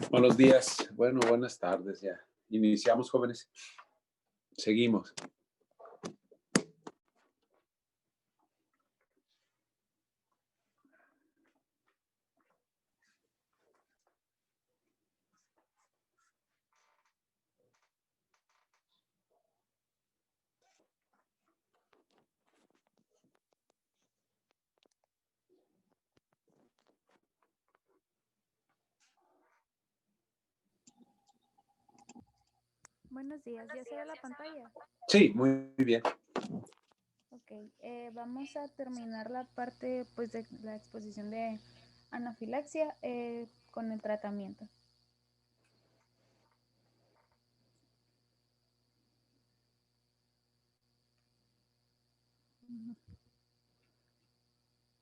Buenos días. Bueno, buenas tardes ya. Iniciamos, jóvenes. Seguimos. Buenos días, ¿ya se ve la pantalla? Sí, muy bien. Ok, vamos a terminar la parte pues, de la exposición de anafilaxia con el tratamiento.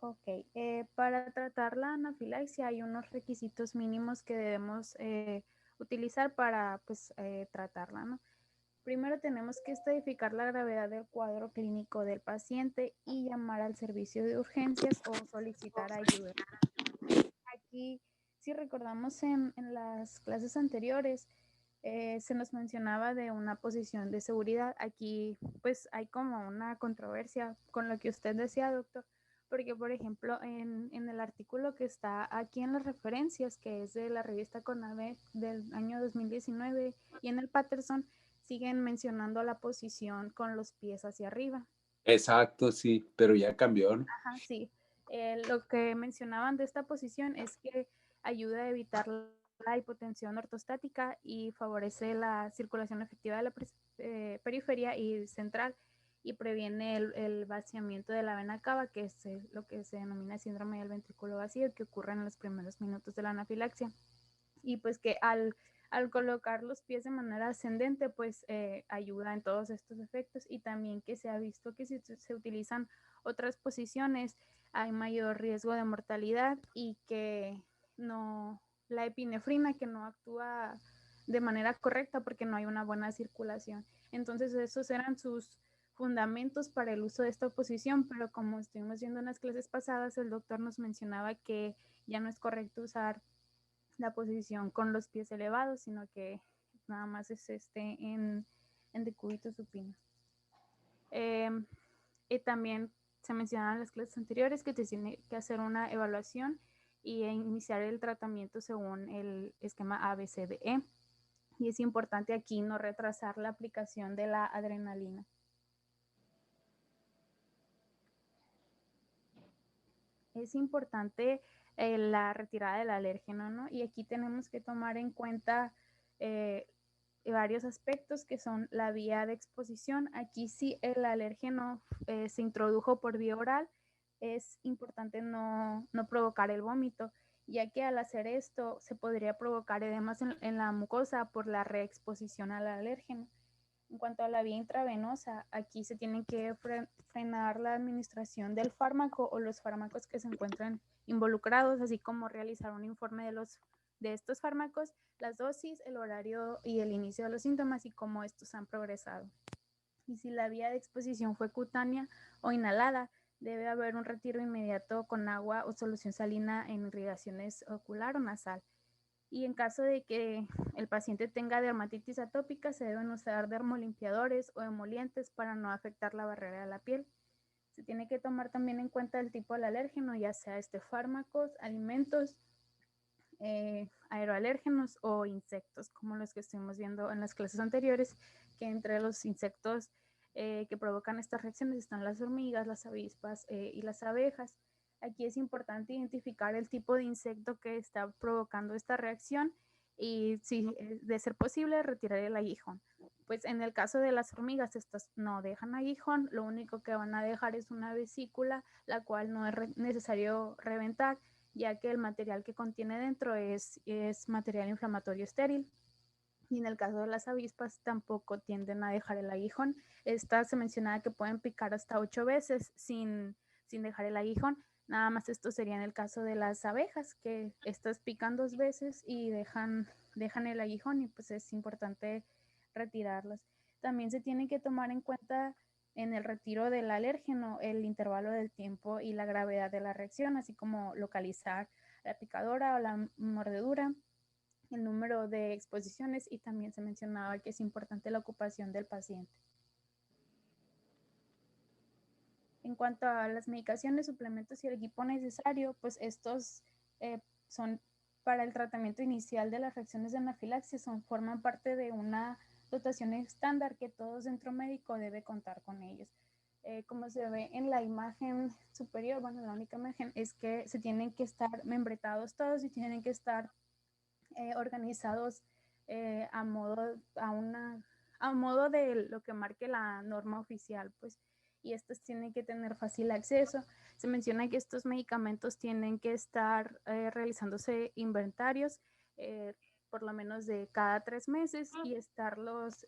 Ok, para tratar la anafilaxia hay unos requisitos mínimos que debemos utilizar para pues, tratarla, ¿no? Primero tenemos que estadificar la gravedad del cuadro clínico del paciente y llamar al servicio de urgencias o solicitar ayuda. Aquí, si recordamos en las clases anteriores, se nos mencionaba de una posición de seguridad. Aquí, pues, hay como una controversia con lo que usted decía, doctor, porque, por ejemplo, en el artículo que está aquí en las referencias, que es de la revista CONAVEC del año 2019, y en el Patterson, siguen mencionando la posición con los pies hacia arriba. Exacto, sí, pero ya cambió, ¿no? Ajá, sí. Lo que mencionaban de esta posición es que ayuda a evitar la hipotensión ortostática y favorece la circulación efectiva de la periferia y central y previene el vaciamiento de la vena cava, que es lo que se denomina síndrome del ventrículo vacío, que ocurre en los primeros minutos de la anafilaxia. Y pues que al colocar los pies de manera ascendente, pues ayuda en todos estos efectos, y también que se ha visto que si se utilizan otras posiciones hay mayor riesgo de mortalidad y que no, la epinefrina que no actúa de manera correcta porque no hay una buena circulación. Entonces esos eran sus fundamentos para el uso de esta posición, pero como estuvimos viendo en las clases pasadas, el doctor nos mencionaba que ya no es correcto usar la posición con los pies elevados, sino que nada más es en decúbito supino. Y también se mencionaron en las clases anteriores que se tiene que hacer una evaluación y iniciar el tratamiento según el esquema ABCDE. Y es importante aquí no retrasar la aplicación de la adrenalina. Es importante la retirada del alérgeno, ¿no? Y aquí tenemos que tomar en cuenta varios aspectos que son la vía de exposición. Aquí sí el alérgeno se introdujo por vía oral, es importante no provocar el vómito, ya que al hacer esto se podría provocar edemas en la mucosa por la reexposición al alérgeno. En cuanto a la vía intravenosa, aquí se tiene que frenar la administración del fármaco o los fármacos que se encuentran involucrados, así como realizar un informe de estos fármacos, las dosis, el horario y el inicio de los síntomas y cómo estos han progresado. Y si la vía de exposición fue cutánea o inhalada, debe haber un retiro inmediato con agua o solución salina en irrigaciones ocular o nasal. Y en caso de que el paciente tenga dermatitis atópica, se deben usar dermolimpiadores o emolientes para no afectar la barrera de la piel. Se tiene que tomar también en cuenta el tipo del alérgeno, ya sea fármacos, alimentos, aeroalérgenos o insectos, como los que estuvimos viendo en las clases anteriores, que entre los insectos que provocan estas reacciones están las hormigas, las avispas y las abejas. Aquí es importante identificar el tipo de insecto que está provocando esta reacción y, si de ser posible, retirar el aguijón. Pues en el caso de las hormigas, estas no dejan aguijón, lo único que van a dejar es una vesícula, la cual no es necesario reventar, ya que el material que contiene dentro es material inflamatorio estéril. Y en el caso de las avispas tampoco tienden a dejar el aguijón. Esta se mencionaba que pueden picar hasta 8 veces sin dejar el aguijón. Nada más esto sería en el caso de las abejas, que estas pican 2 veces y dejan el aguijón, y pues es importante retirarlas. También se tiene que tomar en cuenta en el retiro del alérgeno el intervalo del tiempo y la gravedad de la reacción, así como localizar la picadora o la mordedura. el número de exposiciones y también se mencionaba que es importante la ocupación del paciente. En cuanto a las medicaciones, suplementos y el equipo necesario, pues estos son para el tratamiento inicial de las reacciones de anafilaxis, forman parte de una dotación estándar que todo centro médico debe contar con ellos. Como se ve en la imagen superior, bueno, la única imagen es que se tienen que estar membretados todos y tienen que estar organizados a modo de lo que marque la norma oficial, pues, y estos tienen que tener fácil acceso. Se menciona que estos medicamentos tienen que estar realizándose inventarios por lo menos de cada 3 meses y estarlos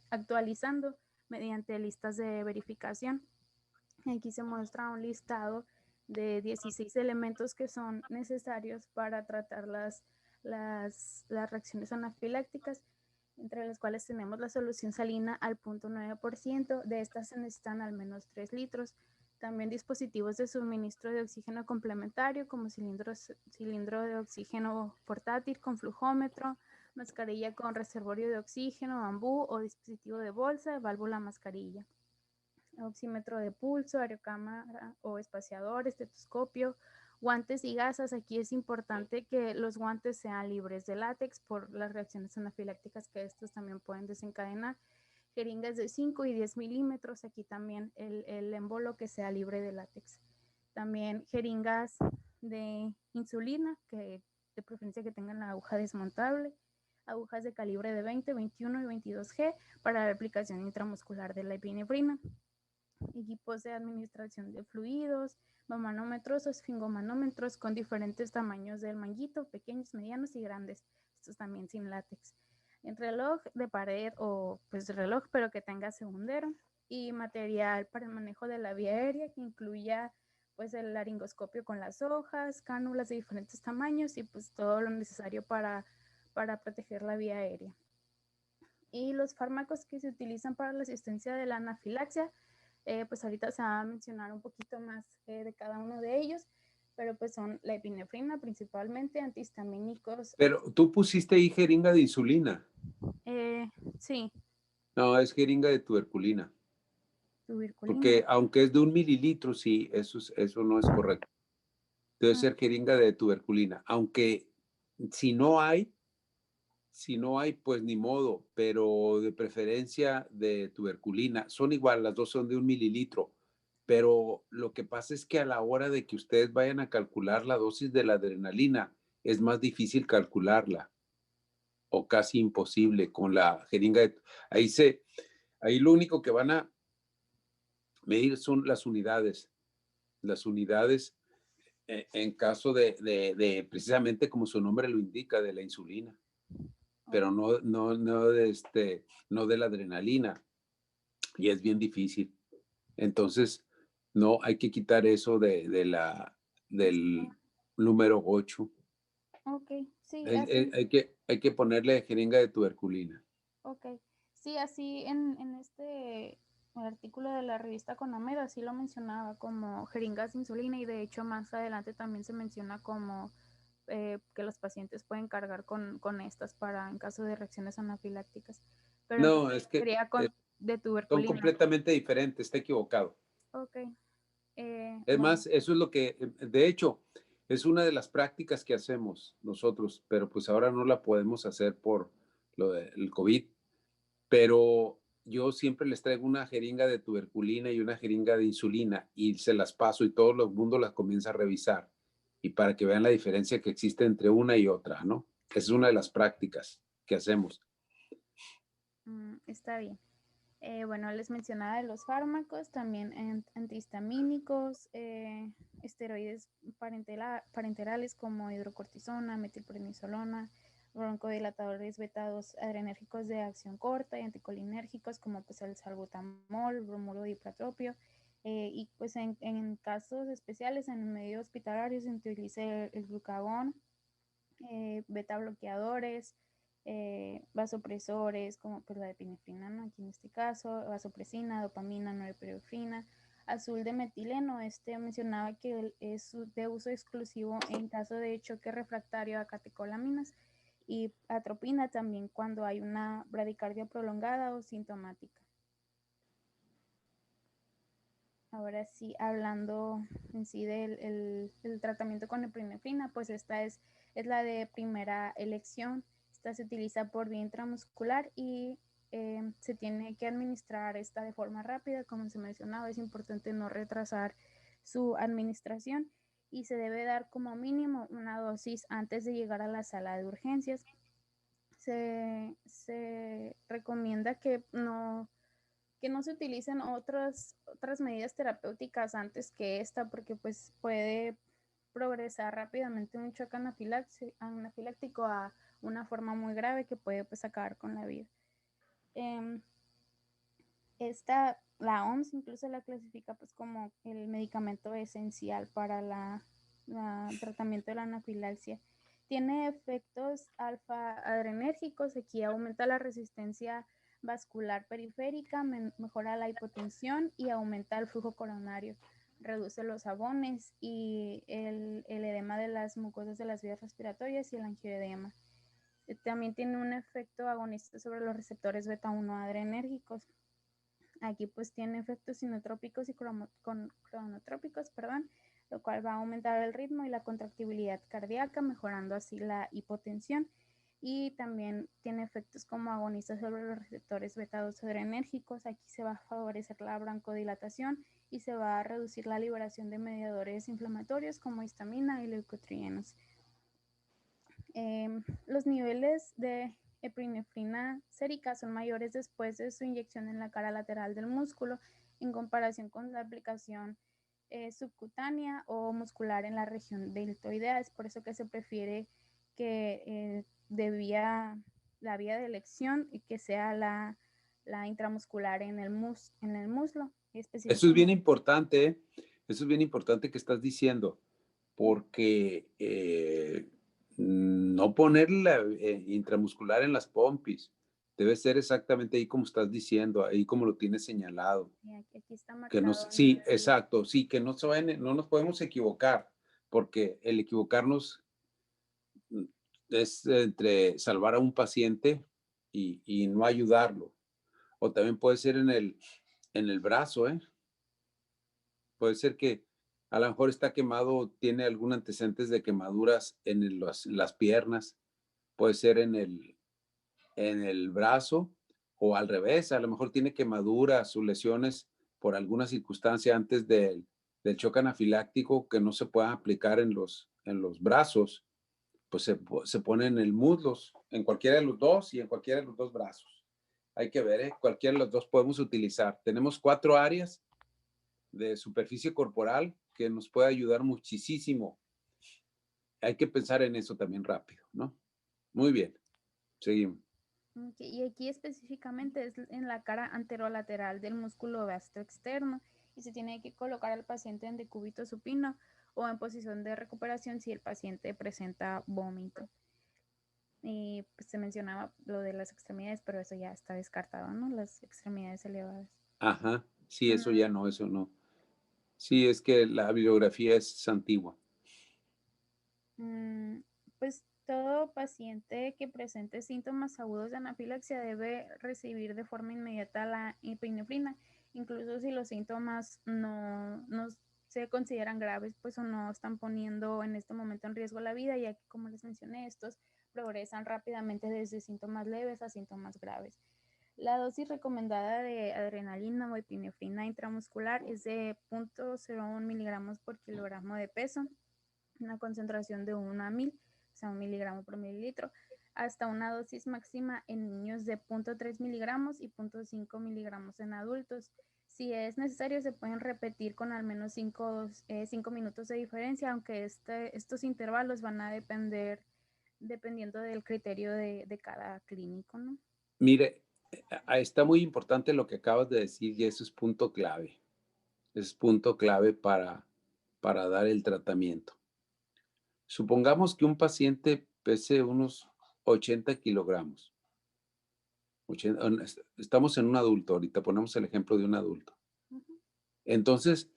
actualizando mediante listas de verificación. Aquí se muestra un listado de 16 elementos que son necesarios para tratar las reacciones anafilácticas, entre las cuales tenemos la solución salina al 0.9%. De estas se necesitan al menos 3 litros. También dispositivos de suministro de oxígeno complementario como cilindro de oxígeno portátil con flujómetro, mascarilla con reservorio de oxígeno, bambú o dispositivo de bolsa, válvula mascarilla, oxímetro de pulso, aerocámara o espaciador, estetoscopio, guantes y gasas. Aquí es importante que los guantes sean libres de látex por las reacciones anafilácticas que estos también pueden desencadenar. Jeringas de 5 y 10 milímetros, aquí también el émbolo que sea libre de látex. También jeringas de insulina, que de preferencia que tengan la aguja desmontable, agujas de calibre de 20, 21 y 22G para la aplicación intramuscular de la epinefrina, equipos de administración de fluidos, manómetros o esfingomanómetros con diferentes tamaños del manguito, pequeños, medianos y grandes, estos también sin látex. En reloj de pared o pues reloj pero que tenga segundero, y material para el manejo de la vía aérea que incluya pues el laringoscopio con las hojas, cánulas de diferentes tamaños y pues todo lo necesario para proteger la vía aérea. Y los fármacos que se utilizan para la asistencia de la anafilaxia, pues ahorita se va a mencionar un poquito más de cada uno de ellos, pero pues son la epinefrina principalmente, antihistamínicos. Pero tú pusiste ahí jeringa de insulina. Sí. No, es jeringa de tuberculina. Tuberculina. Porque aunque es de 1 mililitro, sí, eso no es correcto. Debe ser jeringa de tuberculina. Aunque si no hay, pues ni modo, pero de preferencia de tuberculina. Son igual, las dos son de 1 mililitro. Pero lo que pasa es que a la hora de que ustedes vayan a calcular la dosis de la adrenalina, es más difícil calcularla o casi imposible con la jeringa de... Ahí lo único que van a medir son las unidades. Las unidades en caso de precisamente como su nombre lo indica, de la insulina, pero no de la adrenalina, y es bien difícil. Entonces, no, hay que quitar eso del número 8. Ok, sí, así. Hay que ponerle jeringa de tuberculina. Ok, sí, así en este artículo de la revista Conamed así lo mencionaba como jeringas de insulina, y de hecho más adelante también se menciona como que los pacientes pueden cargar con estas para en caso de reacciones anafilácticas. Pero No, entonces es que sería de son tuberculina. completamente diferentes, está equivocado. Ok. Es Bueno. más, eso es lo que, de hecho, es una de las prácticas que hacemos nosotros, pero pues ahora no la podemos hacer por lo del COVID. Pero yo siempre les traigo una jeringa de tuberculina y una jeringa de insulina y se las paso y todo el mundo las comienza a revisar, y para que vean la diferencia que existe entre una y otra, ¿no? Esa es una de las prácticas que hacemos. Está bien. Bueno, les mencionaba de los fármacos, también antihistamínicos, esteroides parenterales como hidrocortisona, metilprednisolona, broncodilatadores beta-2 adrenérgicos de acción corta y anticolinérgicos como pues el salbutamol, bromuro dipratropio. Y pues en casos especiales en medio hospitalario se utiliza el glucagón, beta bloqueadores, vasopresores como pues la epinefrina, ¿no? Aquí en este caso, vasopresina, dopamina, norepinefrina, azul de metileno. Mencionaba que es de uso exclusivo en caso de choque refractario a catecolaminas. y atropina también cuando hay una bradicardia prolongada o sintomática. Ahora sí, hablando en sí del el tratamiento con epinefrina, pues esta es la de primera elección. Esta se utiliza por vía intramuscular y se tiene que administrar esta de forma rápida. Como se mencionaba, es importante no retrasar su administración y se debe dar como mínimo una dosis antes de llegar a la sala de urgencias. Se recomienda que no se utilicen otras medidas terapéuticas antes que esta, porque pues puede progresar rápidamente un choque anafiláctico a una forma muy grave que puede pues acabar con la vida. La OMS incluso la clasifica pues como el medicamento esencial para el tratamiento de la anafilaxia. Tiene efectos alfa-adrenérgicos, aquí aumenta la resistencia vascular periférica, mejora la hipotensión y aumenta el flujo coronario, reduce los abones y el edema de las mucosas de las vías respiratorias y el angioedema. También tiene un efecto agonista sobre los receptores beta-1 adrenérgicos. Aquí pues tiene efectos sinotrópicos y cronotrópicos, lo cual va a aumentar el ritmo y la contractibilidad cardíaca, mejorando así la hipotensión. Y también tiene efectos como agonistas sobre los receptores beta-2 adrenérgicos. Aquí se va a favorecer la broncodilatación y se va a reducir la liberación de mediadores inflamatorios como histamina y leucotrienos. Los niveles de epinefrina sérica son mayores después de su inyección en la cara lateral del músculo en comparación con la aplicación subcutánea o muscular en la región deltoidea. Es por eso que se prefiere que la vía de elección y que sea la intramuscular en el muslo. Eso es bien importante, ¿eh? Eso es bien importante que estás diciendo, porque no poner la intramuscular en las pompis, debe ser exactamente ahí como estás diciendo, ahí como lo tienes señalado. Aquí está marcado. Que no, sí, exacto, sí, que no, no nos podemos equivocar, porque el equivocarnos es entre salvar a un paciente y no ayudarlo. O también puede ser en el brazo, ¿eh? Puede ser que a lo mejor está quemado, tiene algún antecedentes de quemaduras en las piernas, puede ser en el brazo o al revés, a lo mejor tiene quemaduras o lesiones por alguna circunstancia antes del choque anafiláctico que no se pueda aplicar en los brazos, pues se pone en el muslos, en cualquiera de los dos y en cualquiera de los dos brazos. Hay que ver, cualquiera de los dos podemos utilizar. Tenemos 4 áreas de superficie corporal que nos puede ayudar muchísimo. Hay que pensar en eso también rápido, ¿no? Muy bien, seguimos. Okay, y aquí específicamente es en la cara anterolateral del músculo vasto externo y se tiene que colocar al paciente en decúbito supino o en posición de recuperación si el paciente presenta vómito. Y pues se mencionaba lo de las extremidades, pero eso ya está descartado, ¿no? Las extremidades elevadas. Ajá, sí, eso ya no, eso no. Sí, es que la bibliografía es antigua. Pues todo paciente que presente síntomas agudos de anafilaxia debe recibir de forma inmediata la epinefrina, incluso si los síntomas no se consideran graves, pues o no están poniendo en este momento en riesgo la vida, ya que como les mencioné, estos progresan rápidamente desde síntomas leves a síntomas graves. La dosis recomendada de adrenalina o epinefrina intramuscular es de 0.01 miligramos por kilogramo de peso, una concentración de 1 a 1000, o sea, 1 miligramo por mililitro, hasta una dosis máxima en niños de 0.3 miligramos y 0.5 miligramos en adultos. Si es necesario, se pueden repetir con al menos 5 minutos de diferencia, aunque estos intervalos van a depender dependiendo del criterio de cada clínico, ¿no? Mire, está muy importante lo que acabas de decir y eso es punto clave. Es punto clave para dar el tratamiento. Supongamos que un paciente pese unos 80 kilogramos. Estamos en un adulto, ahorita ponemos el ejemplo de un adulto. Entonces,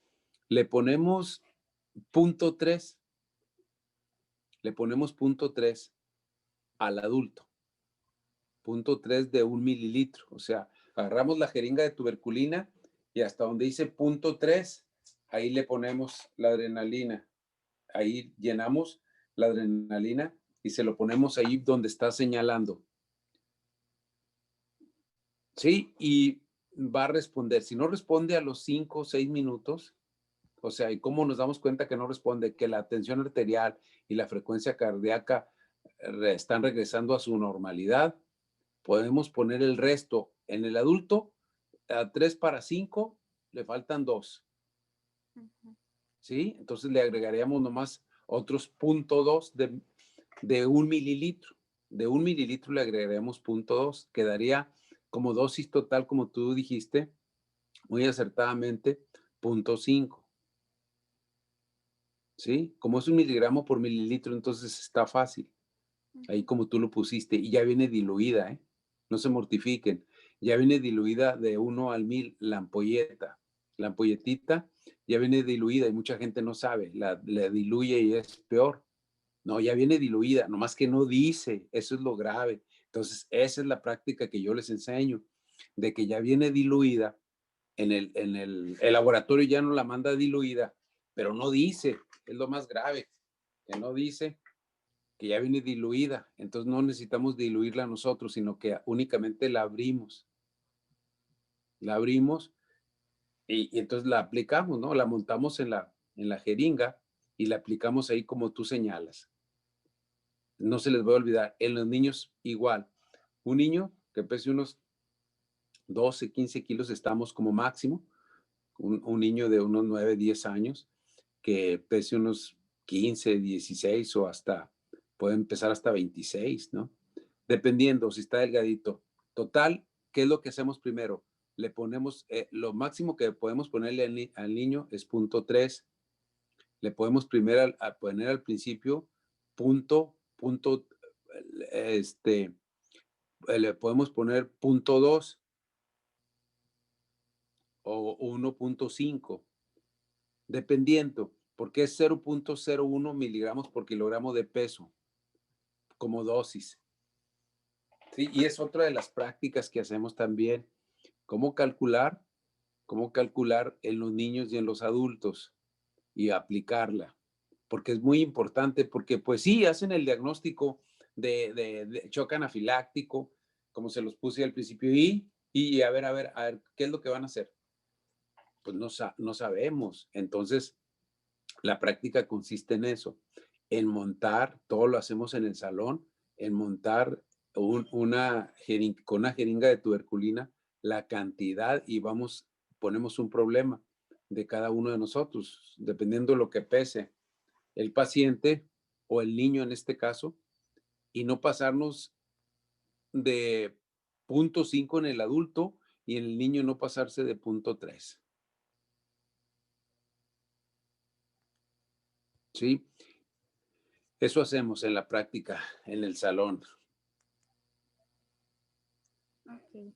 le ponemos punto 3. Le ponemos punto 3 al adulto. 0.3 de 1 mililitro. O sea, agarramos la jeringa de tuberculina y hasta donde dice 0.3, ahí le ponemos la adrenalina. Ahí llenamos la adrenalina y se lo ponemos ahí donde está señalando. Sí, y va a responder. Si no responde a los 5 o 6 minutos, o sea, ¿y cómo nos damos cuenta que no responde? Que la tensión arterial y la frecuencia cardíaca están regresando a su normalidad. Podemos poner el resto. En el adulto, a 3 para 5, le faltan 2. ¿Sí? Entonces le agregaríamos nomás otros 0.2 de 1 mililitro. De 1 mililitro le agregaríamos 0.2. Quedaría como dosis total, como tú dijiste, muy acertadamente, 0.5. ¿Sí? Como es 1 miligramo por mililitro, entonces está fácil. Ahí como tú lo pusiste. Y ya viene diluida, ¿eh? No se mortifiquen. Ya viene diluida de 1 al 1000 la ampolleta. La ampolletita ya viene diluida y mucha gente no sabe. La diluye y es peor. No, ya viene diluida, nomás que no dice. Eso es lo grave. Entonces, esa es la práctica que yo les enseño, de que ya viene diluida. El laboratorio ya no la manda diluida, pero no dice. Es lo más grave, que no dice que ya viene diluida. Entonces no necesitamos diluirla nosotros, sino que únicamente la abrimos. La abrimos y entonces la aplicamos, ¿no? La montamos en la jeringa y la aplicamos ahí como tú señalas. No se les va a olvidar. En los niños igual. Un niño que pese unos 12, 15 kilos estamos como máximo. Un niño de unos 9, 10 años que pese unos 15, 16 o hasta, puede empezar hasta 26, ¿no? Dependiendo si está delgadito. Total, ¿qué es lo que hacemos primero? Le ponemos, lo máximo que podemos ponerle al niño es 0.3. Le podemos primero poner al principio punto, le podemos poner 0.2 o 1.5, dependiendo, porque es 0.01 miligramos por kilogramo de peso como dosis. Sí, y es otra de las prácticas que hacemos también. ¿Cómo calcular? ¿Cómo calcular en los niños y en los adultos y aplicarla? Porque es muy importante, porque pues sí, hacen el diagnóstico de shock anafiláctico, como se los puse al principio, y a ver, ¿qué es lo que van a hacer? Pues no sabemos. Entonces, la práctica consiste en eso, en montar, todo lo hacemos en el salón, en montar con una jeringa de tuberculina, la cantidad y ponemos un problema de cada uno de nosotros, dependiendo de lo que pese el paciente o el niño en este caso, y no pasarnos de 0.5 en el adulto y en el niño no pasarse de 0.3. ¿Sí? Eso hacemos en la práctica, en el salón. Ok.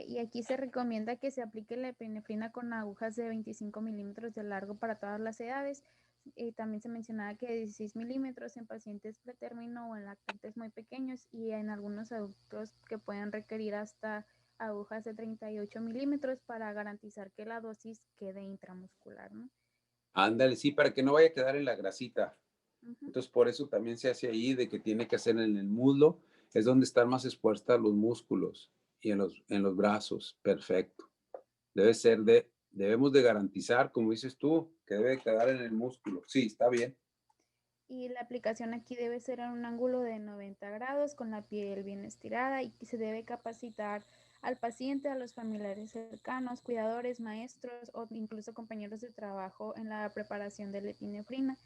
Y aquí se recomienda que se aplique la epinefrina con agujas de 25 milímetros de largo para todas las edades. También se mencionaba que 16 milímetros en pacientes pretérmino o en lactantes muy pequeños y en algunos adultos que pueden requerir hasta agujas de 38 milímetros para garantizar que la dosis quede intramuscular, ¿no? Ándale, sí, para que no vaya a quedar en la grasita. Uh-huh. Entonces, por eso también se hace ahí de que tiene que hacer en el muslo, es donde están más expuestas los músculos y en los brazos. Perfecto. Debemos de garantizar, como dices tú, que debe quedar en el músculo. Sí, está bien. Y la aplicación aquí debe ser en un ángulo de 90 grados con la piel bien estirada y se debe capacitar al paciente, a los familiares cercanos, cuidadores, maestros o incluso compañeros de trabajo en la preparación de la epinefrina.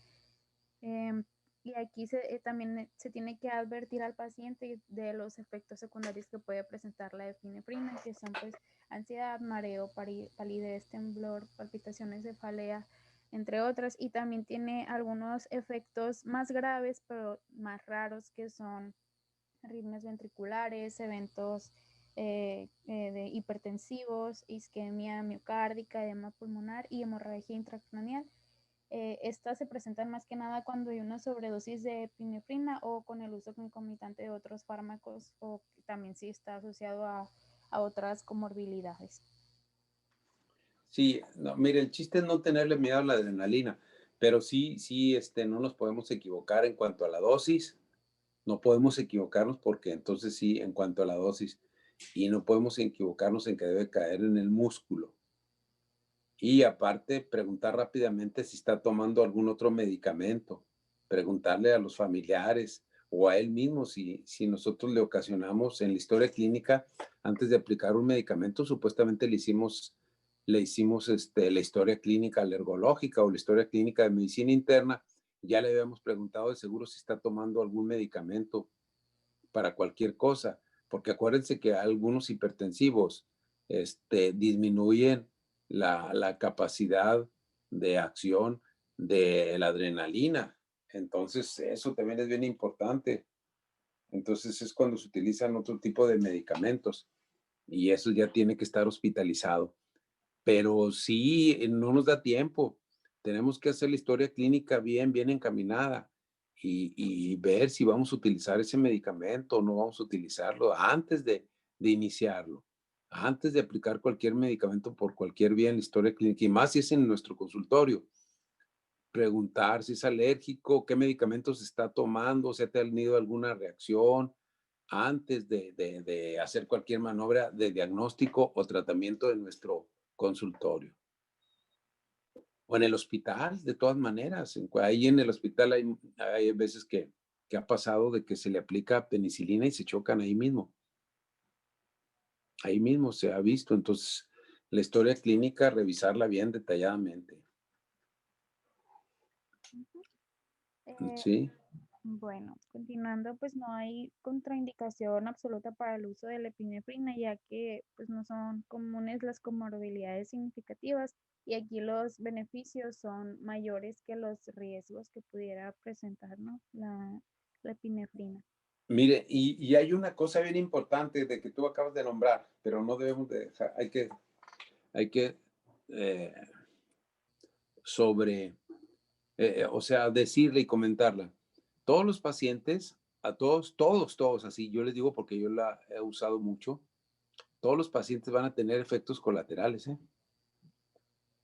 Eh, y aquí también se tiene que advertir al paciente de los efectos secundarios que puede presentar la epinefrina, que son pues ansiedad, mareo, palidez, temblor, palpitaciones, cefalea, entre otras. Y también tiene algunos efectos más graves, pero más raros, que son arritmias ventriculares, eventos de hipertensivos, isquemia miocárdica, edema pulmonar y hemorragia intracraneal. Estas se presentan más que nada cuando hay una sobredosis de epinefrina o con el uso concomitante de otros fármacos o también si está asociado a otras comorbilidades. Sí, no, mire, el chiste es no tenerle miedo a la adrenalina, pero sí, no nos podemos equivocar en cuanto a la dosis, no podemos equivocarnos porque entonces sí, en cuanto a la dosis, y no podemos equivocarnos en que debe caer en el músculo. Y aparte, preguntar rápidamente si está tomando algún otro medicamento, preguntarle a los familiares o a él mismo si nosotros le ocasionamos en la historia clínica, antes de aplicar un medicamento, supuestamente le hicimos la historia clínica alergológica o la historia clínica de medicina interna, ya le habíamos preguntado de seguro si está tomando algún medicamento para cualquier cosa, porque acuérdense que algunos hipertensivos disminuyen la capacidad de acción de la adrenalina. Entonces, eso también es bien importante. Entonces, es cuando se utilizan otro tipo de medicamentos y eso ya tiene que estar hospitalizado. Pero sí, no nos da tiempo. Tenemos que hacer la historia clínica bien encaminada y ver si vamos a utilizar ese medicamento o no vamos a utilizarlo antes de iniciarlo, antes de aplicar cualquier medicamento por cualquier vía en la historia clínica, y más si es en nuestro consultorio. Preguntar si es alérgico, qué medicamentos está tomando, si ha tenido alguna reacción antes de hacer cualquier maniobra de diagnóstico o tratamiento de nuestro consultorio. O en el hospital, de todas maneras. Ahí en el hospital hay veces que ha pasado de que se le aplica penicilina y se chocan ahí mismo. Ahí mismo se ha visto. Entonces, la historia clínica, revisarla bien detalladamente. Eh, Sí. Bueno, continuando, pues no hay contraindicación absoluta para el uso de la epinefrina, ya que pues no son comunes las comorbilidades significativas y aquí los beneficios son mayores que los riesgos que pudiera presentar, ¿no? La epinefrina. Mire, y hay una cosa bien importante de que tú acabas de nombrar, pero no debemos de dejar, hay que eh, sobre, o sea, decirle y comentarla. Todos los pacientes, a todos, así, yo les digo porque yo la he usado mucho, todos los pacientes van a tener efectos colaterales, ¿eh?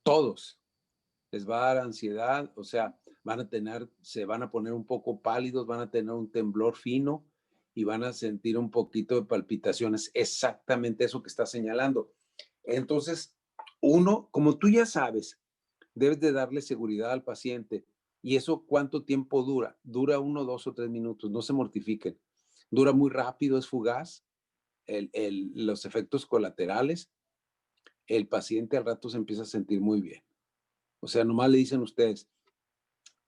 Todos. Les va a dar ansiedad, o sea, se van a poner un poco pálidos, van a tener un temblor fino y van a sentir un poquito de palpitaciones, exactamente eso que está señalando. Entonces, uno, como tú ya sabes, debes de darle seguridad al paciente. ¿Y eso cuánto tiempo dura? Dura 1, 2 o 3 minutos, no se mortifiquen. Dura muy rápido, es fugaz. Los efectos colaterales, el paciente al rato se empieza a sentir muy bien. O sea, nomás le dicen ustedes,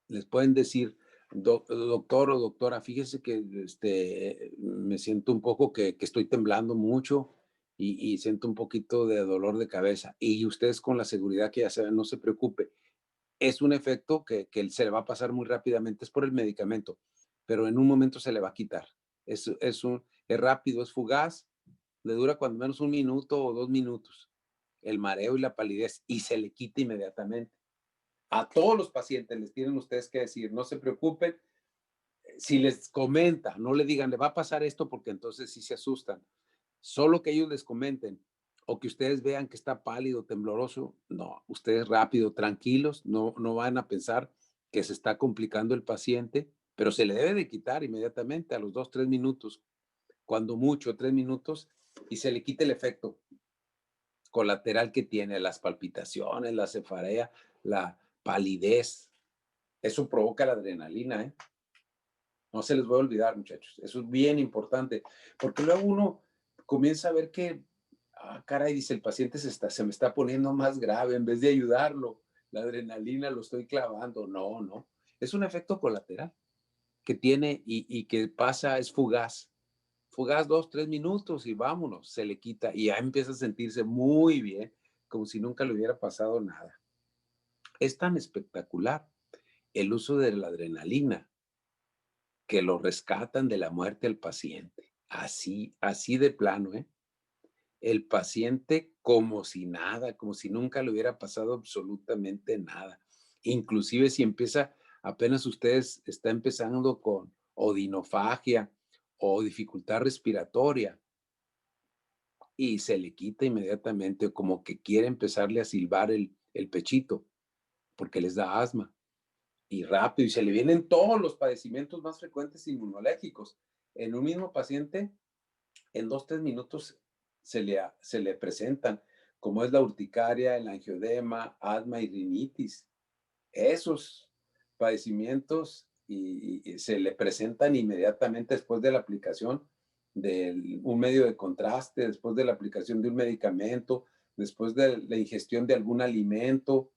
les pueden decir, doctor o doctora, fíjese que me siento un poco que estoy temblando mucho y siento un poquito de dolor de cabeza. Y ustedes con la seguridad que ya saben, no se preocupe. Es un efecto que se le va a pasar muy rápidamente, es por el medicamento, pero en un momento se le va a quitar. Es rápido, es fugaz, le dura cuando menos 1 minuto o 2 minutos, el mareo y la palidez, y se le quita inmediatamente. A todos los pacientes les tienen ustedes que decir, no se preocupen, si les comenta, no le digan, le va a pasar esto porque entonces sí se asustan. Solo que ellos les comenten o que ustedes vean que está pálido, tembloroso, no, ustedes rápido, tranquilos, no van a pensar que se está complicando el paciente, pero se le debe de quitar inmediatamente a los 2, 3 minutos, cuando mucho, 3 minutos, y se le quita el efecto colateral que tiene, las palpitaciones, la cefarea, la palidez. Eso provoca la adrenalina, ¿eh? No se les va a olvidar, muchachos. Eso es bien importante, porque luego uno comienza a ver que, caray, dice el paciente se me está poniendo más grave en vez de ayudarlo. La adrenalina lo estoy clavando. No, no. Es un efecto colateral que tiene y que pasa, es fugaz. Fugaz 2, 3 minutos y vámonos, se le quita y ya empieza a sentirse muy bien, como si nunca le hubiera pasado nada. Es tan espectacular el uso de la adrenalina que lo rescatan de la muerte al paciente. Así de plano, ¿eh? El paciente como si nada, como si nunca le hubiera pasado absolutamente nada. Inclusive si empieza, apenas ustedes está empezando con odinofagia o dificultad respiratoria y se le quita inmediatamente, como que quiere empezarle a silbar el pechito, porque les da asma y rápido, y se le vienen todos los padecimientos más frecuentes inmunológicos. En un mismo paciente, en 2, 3 minutos se le presentan, como es la urticaria, el angiodema, asma y rinitis. Esos padecimientos y se le presentan inmediatamente después de la aplicación de un medio de contraste, después de la aplicación de un medicamento, después de la ingestión de algún alimento,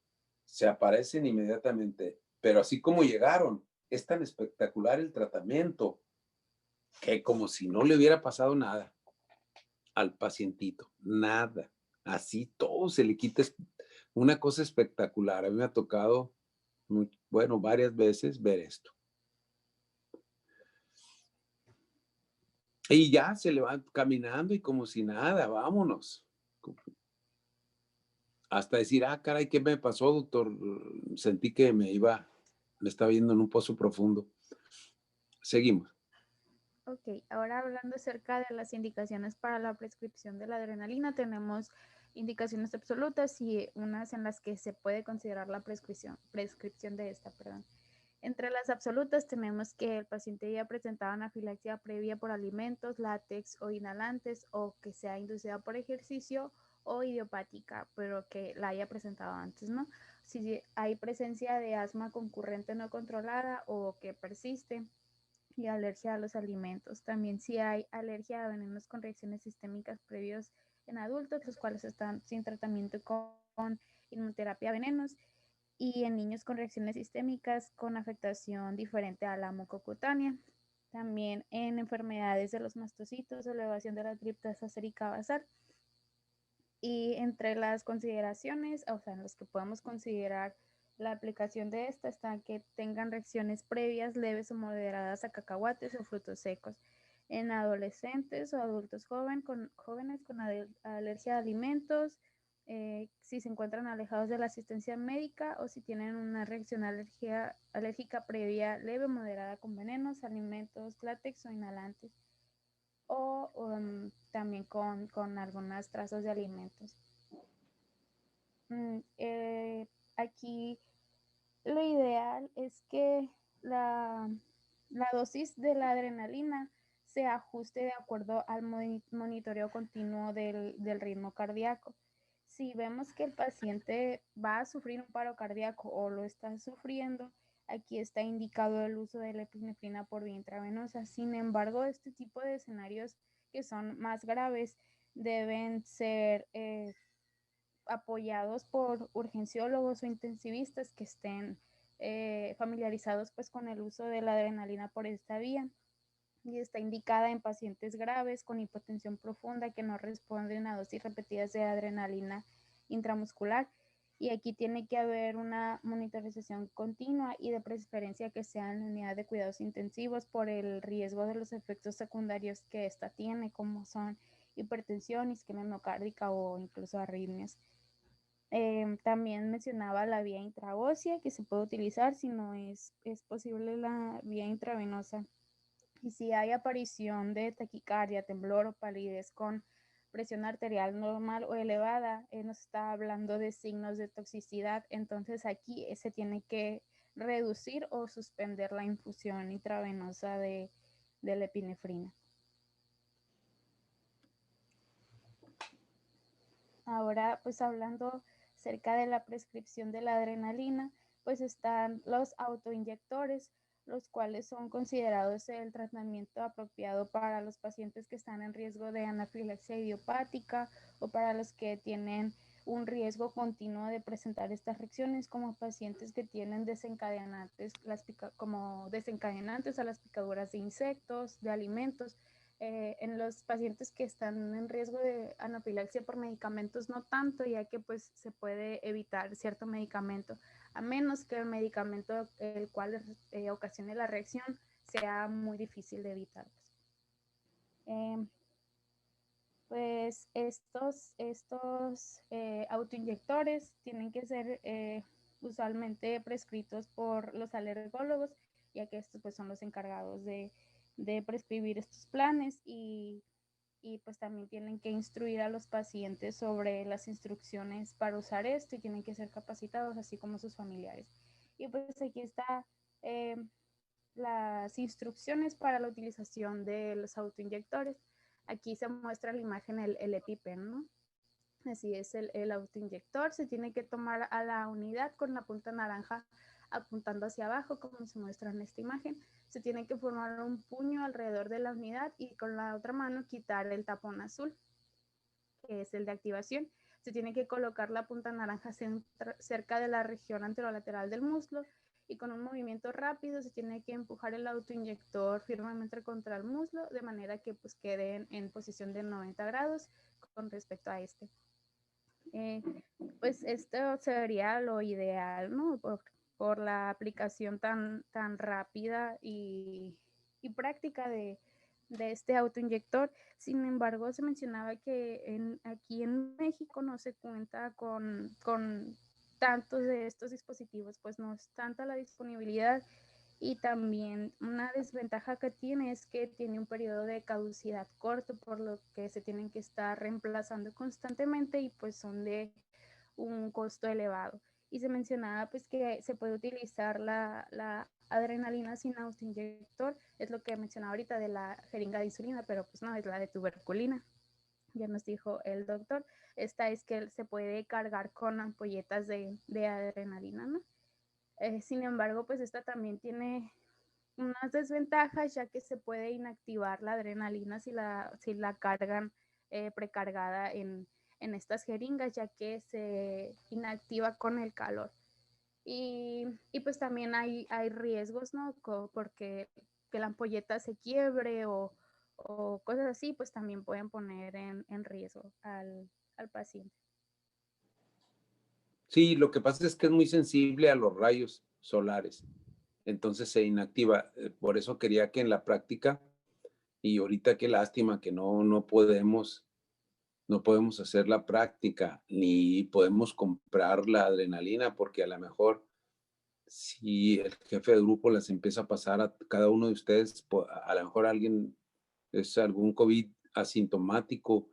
se aparecen inmediatamente. Pero así como llegaron, es tan espectacular el tratamiento que como si no le hubiera pasado nada al pacientito, nada. Así todo se le quita, es una cosa espectacular. A mí me ha tocado, bueno, varias veces ver esto. Y ya se le va caminando y como si nada, vámonos. Hasta decir, ah, caray, ¿qué me pasó, doctor? Sentí que me estaba yendo en un pozo profundo. Seguimos. Ok, ahora hablando acerca de las indicaciones para la prescripción de la adrenalina, tenemos indicaciones absolutas y unas en las que se puede considerar la prescripción de esta, perdón. Entre las absolutas tenemos que el paciente ya presentaba anafilaxia previa por alimentos, látex o inhalantes, o que sea inducida por ejercicio o idiopática, pero que la haya presentado antes, ¿no? Si hay presencia de asma concurrente no controlada o que persiste, y alergia a los alimentos. También si hay alergia a venenos con reacciones sistémicas previos en adultos, los cuales están sin tratamiento con inmunoterapia a venenos, y en niños con reacciones sistémicas con afectación diferente a la mucocutánea. También en enfermedades de los mastocitos, elevación de la triptasa sérica basal. Y entre las consideraciones, o sea, en los que podemos considerar la aplicación de esta, está que tengan reacciones previas leves o moderadas a cacahuates o frutos secos. En adolescentes o adultos jóvenes con alergia a alimentos, si se encuentran alejados de la asistencia médica o si tienen una reacción alérgica previa leve o moderada con venenos, alimentos, látex o inhalantes, o también con algunas trazas de alimentos. Aquí lo ideal es que la dosis de la adrenalina se ajuste de acuerdo al monitoreo continuo del ritmo cardíaco. Si vemos que el paciente va a sufrir un paro cardíaco o lo está sufriendo, aquí está indicado el uso de la epinefrina por vía intravenosa. Sin embargo, este tipo de escenarios que son más graves deben ser apoyados por urgenciólogos o intensivistas que estén familiarizados pues con el uso de la adrenalina por esta vía, y está indicada en pacientes graves con hipotensión profunda que no responden a dosis repetidas de adrenalina intramuscular. Y aquí tiene que haber una monitorización continua y de preferencia que sea en unidad de cuidados intensivos por el riesgo de los efectos secundarios que esta tiene, como son hipertensión, isquemia miocárdica o incluso arritmias. También mencionaba la vía intraósea que se puede utilizar si no es posible la vía intravenosa. Y si hay aparición de taquicardia, temblor o palidez con presión arterial normal o elevada, nos está hablando de signos de toxicidad. Entonces aquí se tiene que reducir o suspender la infusión intravenosa de la epinefrina. Ahora, pues hablando acerca de la prescripción de la adrenalina, pues están los autoinyectores, los cuales son considerados el tratamiento apropiado para los pacientes que están en riesgo de anafilaxia idiopática o para los que tienen un riesgo continuo de presentar estas reacciones, como pacientes que tienen desencadenantes, como desencadenantes a las picaduras de insectos, de alimentos. En los pacientes que están en riesgo de anafilaxia por medicamentos no tanto, ya que pues se puede evitar cierto medicamento, a menos que el medicamento el cual ocasione la reacción sea muy difícil de evitar. Pues estos autoinyectores tienen que ser usualmente prescritos por los alergólogos, ya que estos pues son los encargados de prescribir estos planes y pues también tienen que instruir a los pacientes sobre las instrucciones para usar esto y tienen que ser capacitados, así como sus familiares. Y pues aquí está eh, las instrucciones para la utilización de los autoinyectores. Aquí se muestra la imagen el EpiPen, ¿no? Así es el autoinyector. Se tiene que tomar a la unidad con la punta naranja apuntando hacia abajo, como se muestra en esta imagen. Se tiene que formar un puño alrededor de la unidad y con la otra mano quitar el tapón azul, que es el de activación. Se tiene que colocar la punta naranja cerca de la región anterolateral del muslo y con un movimiento rápido se tiene que empujar el autoinyector firmemente contra el muslo de manera que pues quede en posición de 90 grados con respecto a este. Pues esto sería lo ideal, ¿no? Por la aplicación tan rápida y práctica de este autoinyector. Sin embargo, se mencionaba que aquí en México no se cuenta con tantos de estos dispositivos, pues no es tanta la disponibilidad y también una desventaja que tiene es que tiene un periodo de caducidad corto, por lo que se tienen que estar reemplazando constantemente y pues son de un costo elevado. Y se mencionaba pues que se puede utilizar la adrenalina sin autoinyector, es lo que mencionaba ahorita de la jeringa de insulina, pero pues no, es la de tuberculina. Ya nos dijo el doctor, esta es que se puede cargar con ampolletas de adrenalina, ¿no? Sin embargo, pues esta también tiene unas desventajas, ya que se puede inactivar la adrenalina si la cargan precargada en estas jeringas, ya que se inactiva con el calor. Y pues también hay riesgos, ¿no? Porque que la ampolleta se quiebre o cosas así, pues también pueden poner en riesgo al paciente. Sí, lo que pasa es que es muy sensible a los rayos solares, entonces se inactiva. Por eso quería que en la práctica, y ahorita qué lástima que no podemos hacer la práctica, ni podemos comprar la adrenalina, porque a lo mejor si el jefe de grupo las empieza a pasar a cada uno de ustedes, a lo mejor alguien es algún COVID asintomático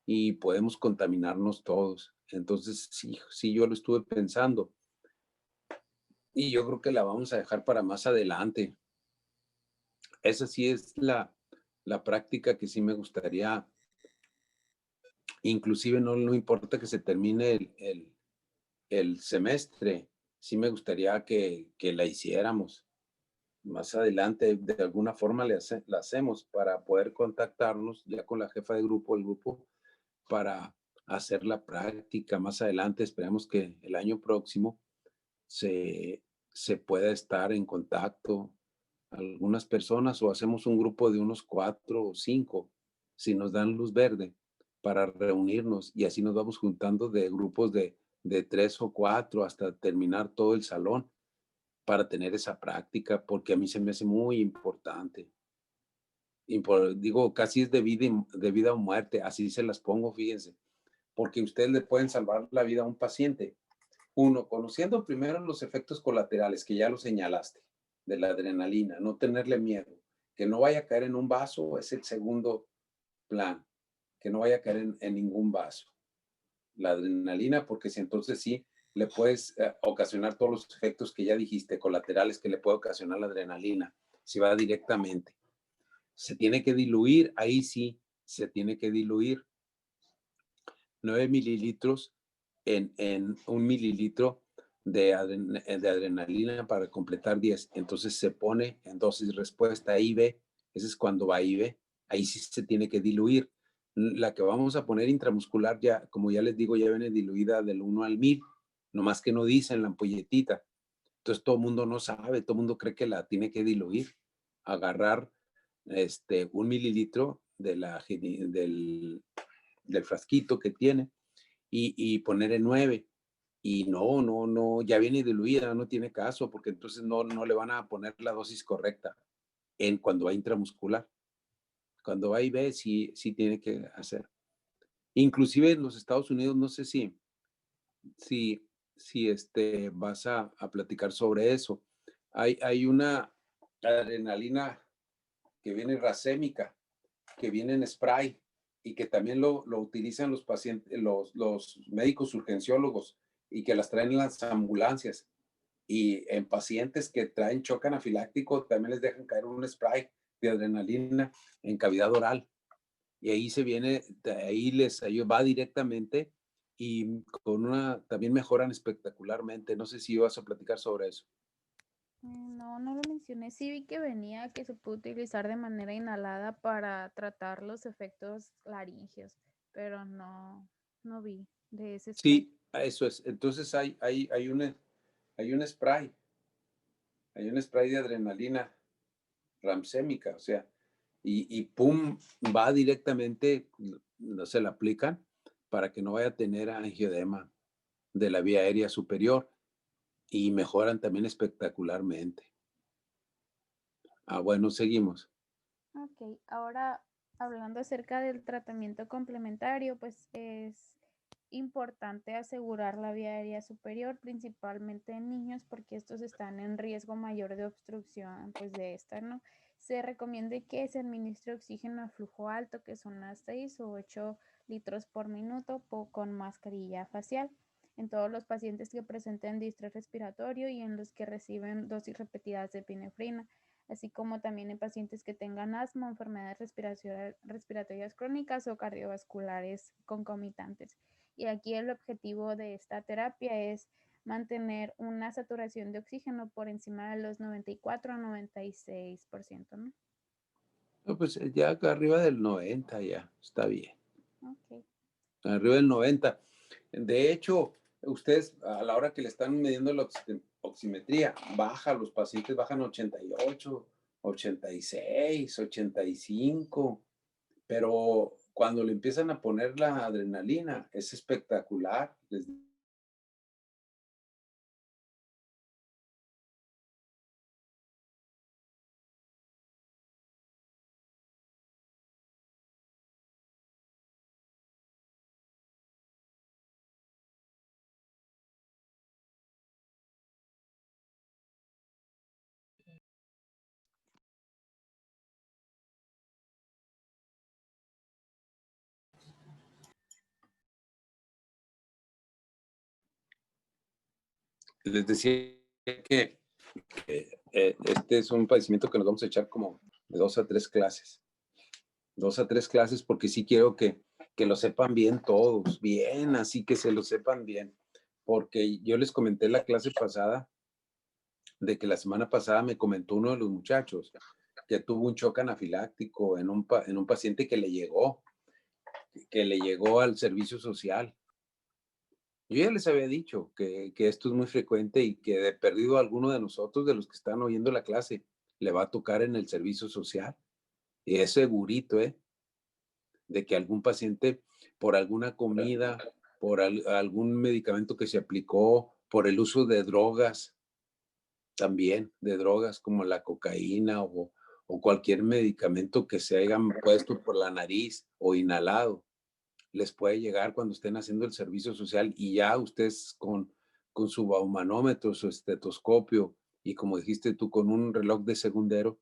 y podemos contaminarnos todos. Entonces, sí, sí, yo lo estuve pensando y yo creo que la vamos a dejar para más adelante. Esa sí es la práctica que sí me gustaría, inclusive no importa que se termine el semestre, sí me gustaría que la hiciéramos. Más adelante, de alguna forma la hacemos para poder contactarnos ya con la jefa de grupo, el grupo, para hacer la práctica más adelante. Esperemos que el año próximo se, se pueda estar en contacto algunas personas o hacemos un grupo de unos 4 o 5, si nos dan luz verde, para reunirnos y así nos vamos juntando de grupos de 3 o 4 hasta terminar todo el salón para tener esa práctica, porque a mí se me hace muy importante. Digo, casi es de vida o muerte, así se las pongo, fíjense, porque ustedes le pueden salvar la vida a un paciente. Uno, conociendo primero los efectos colaterales, que ya lo señalaste, de la adrenalina, no tenerle miedo, que no vaya a caer en un vaso, es el segundo plan, que no vaya a caer en ningún vaso. La adrenalina, porque si entonces sí, le puedes ocasionar todos los efectos que ya dijiste, colaterales que le puede ocasionar la adrenalina, si va directamente. Se tiene que diluir, ahí sí, se tiene que diluir 9 mililitros en 1 mililitro de adrenalina para completar 10. Entonces se pone en dosis respuesta IV, ese es cuando va IV, ahí sí se tiene que diluir. La que vamos a poner intramuscular ya, como ya les digo, ya viene diluida del 1 al 1000, nomás que no dice en la ampolletita. Entonces todo el mundo no sabe, todo el mundo cree que la tiene que diluir, agarrar 1 mililitro del frasquito que tiene y poner en 9. Y no, ya viene diluida, no tiene caso, porque entonces no le van a poner la dosis correcta cuando va intramuscular. Cuando va IV, sí tiene que hacer. Inclusive en los Estados Unidos, no sé si si vas a platicar sobre eso. Hay una adrenalina que viene racémica, que viene en spray y que también lo utilizan los pacientes, los médicos urgenciólogos y que las traen en las ambulancias. Y en pacientes que traen shock anafiláctico también les dejan caer un spray de adrenalina en cavidad oral. Y ahí se viene, ahí ahí va directamente y con una, también mejoran espectacularmente. No sé si ibas a platicar sobre eso. No, no lo mencioné. Sí vi que venía que se puede utilizar de manera inhalada para tratar los efectos laringeos, pero no, no vi de ese spray. Sí, eso es. Entonces hay un spray, hay un spray de adrenalina ramsémica, o sea, y pum, va directamente, no se la aplican para que no vaya a tener angiodema de la vía aérea superior y mejoran también espectacularmente. Ah, bueno, seguimos. Ok, ahora hablando acerca del tratamiento complementario, pues es importante asegurar la vía aérea superior, principalmente en niños, porque estos están en riesgo mayor de obstrucción, pues de esta, ¿no? Se recomienda que se administre oxígeno a flujo alto, que son a 6 o 8 litros por minuto con mascarilla facial en todos los pacientes que presenten distrés respiratorio y en los que reciben dosis repetidas de epinefrina, así como también en pacientes que tengan asma, enfermedades respiratorias crónicas o cardiovasculares concomitantes. Y aquí el objetivo de esta terapia es mantener una saturación de oxígeno por encima de los 94 a 96%, ¿no? No, pues ya acá arriba del 90 ya, está bien. Ok. Arriba del 90. De hecho, ustedes a la hora que le están midiendo la oximetría, baja, los pacientes bajan 88, 86, 85, pero cuando le empiezan a poner la adrenalina, es espectacular. Les decía que este es un padecimiento que nos vamos a echar como de 2 a 3 clases. 2 a 3 clases porque sí quiero que lo sepan bien todos, bien, así que se lo sepan bien. Porque yo les comenté la clase pasada de que la semana pasada me comentó uno de los muchachos que tuvo un shock anafiláctico en un paciente que le llegó al servicio social. Yo ya les había dicho que esto es muy frecuente y que de perdido a alguno de nosotros, de los que están oyendo la clase, le va a tocar en el servicio social. Y es segurito, ¿eh? De que algún paciente, por alguna comida, por algún medicamento que se aplicó, por el uso de drogas, también de drogas como la cocaína o cualquier medicamento que se hayan puesto por la nariz o inhalado, les puede llegar cuando estén haciendo el servicio social y ya ustedes con su baumanómetro, su estetoscopio y como dijiste tú, con un reloj de segundero,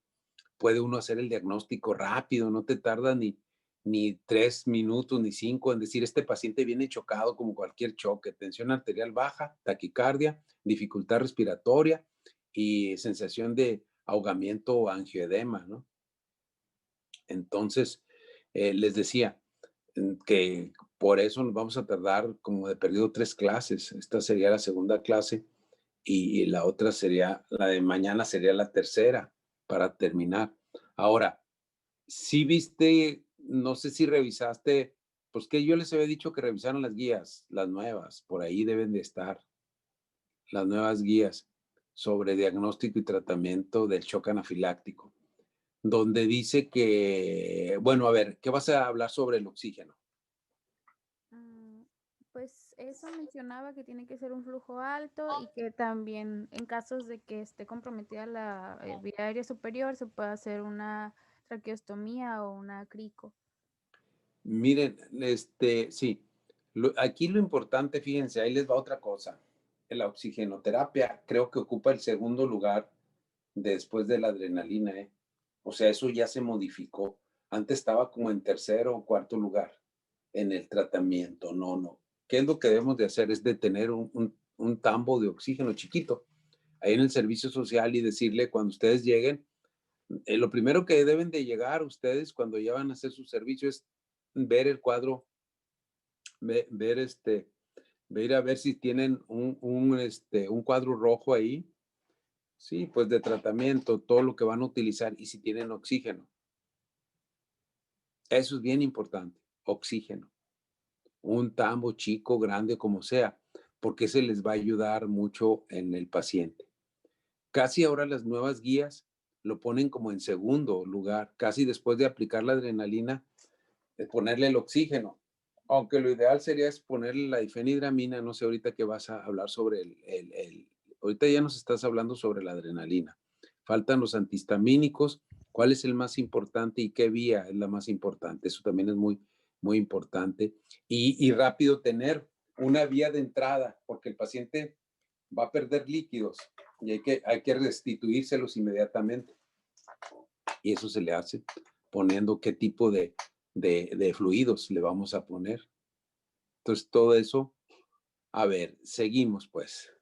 puede uno hacer el diagnóstico rápido, no te tarda ni 3 minutos ni 5 en decir, este paciente viene chocado como cualquier choque, tensión arterial baja, taquicardia, dificultad respiratoria y sensación de ahogamiento o angioedema, ¿no? Entonces, les decía que por eso nos vamos a tardar como de perdido 3 clases. Esta sería la segunda clase y la otra sería, la de mañana sería la tercera para terminar. Ahora, si viste, no sé si revisaste, pues que yo les había dicho que revisaron las guías, las nuevas, por ahí deben de estar las nuevas guías sobre diagnóstico y tratamiento del shock anafiláctico, donde dice que, bueno, a ver, ¿qué vas a hablar sobre el oxígeno? Mm, Pues eso mencionaba que tiene que ser un flujo alto y que también en casos de que esté comprometida la vía aérea superior se puede hacer una traqueostomía o una crico. Miren, sí, aquí lo importante, fíjense, ahí les va otra cosa. la oxigenoterapia creo que ocupa el segundo lugar después de la adrenalina, ¿eh? O sea, eso ya se modificó. Antes estaba como en tercero o cuarto lugar en el tratamiento. No, no. ¿Qué es lo que debemos de hacer? Es de tener un tambo de oxígeno chiquito ahí en el servicio social y decirle cuando ustedes lleguen, lo primero que deben de llegar ustedes cuando ya van a hacer su servicio es ver el cuadro, ver ver a ver si tienen un cuadro rojo ahí. Sí, pues de tratamiento, todo lo que van a utilizar y si tienen oxígeno. Eso es bien importante, oxígeno. Un tambo chico, grande, como sea, porque se les va a ayudar mucho en el paciente. Casi ahora las nuevas guías lo ponen como en segundo lugar, casi después de aplicar la adrenalina, de ponerle el oxígeno. Aunque lo ideal sería es ponerle la difenhidramina, no sé ahorita que vas a hablar sobre ahorita ya nos estás hablando sobre la adrenalina. Faltan los antihistamínicos, ¿cuál es el más importante y qué vía es la más importante? Eso también es muy, muy importante. Y rápido tener una vía de entrada, porque el paciente va a perder líquidos y hay que restituírselos inmediatamente. Y eso se le hace poniendo qué tipo de fluidos le vamos a poner. Entonces, todo eso, a ver, seguimos pues.